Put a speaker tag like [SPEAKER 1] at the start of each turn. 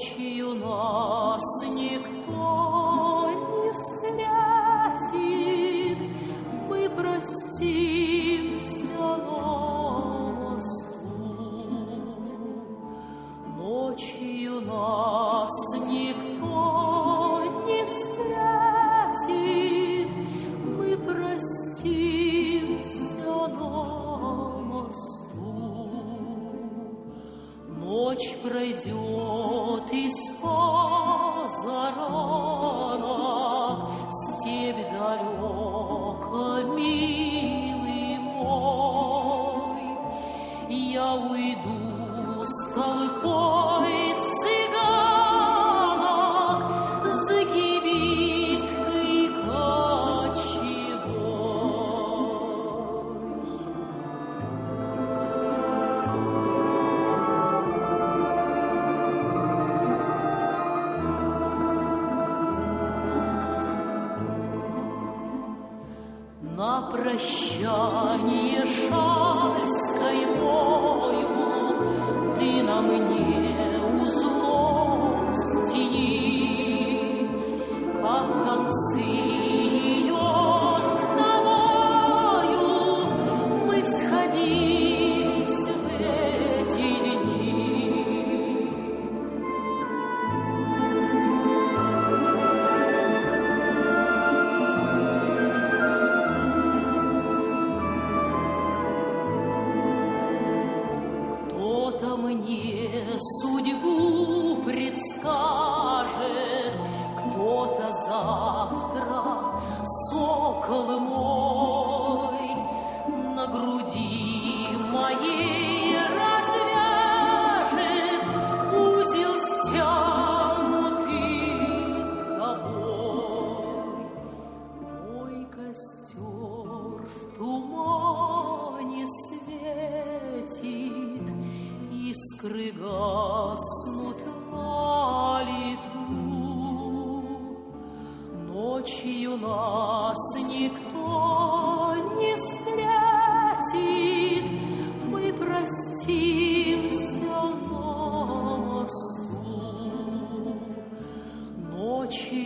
[SPEAKER 1] Ночью нас никто не встретит, мы простимся на мосту. Ночью нас никто не встретит, мы простимся на мосту. Ночь пройдет из позаранок в степь далеко, милый мой. Я уйду с толпой цыганок за кибиткой кочевой. На прощание шальской вою ты на мне узлом стяни, как концы ее с тобою мы сходились в эти дни. Кто-то мне судьбу предскажет, кто-то завтра, сокол мой, на груди моей развяжет узел стянутый тобой. Мой костер в тумане светит, искры гаснут на лету. Ночью нас никто не встретит, мы простимся на мосту. Ночью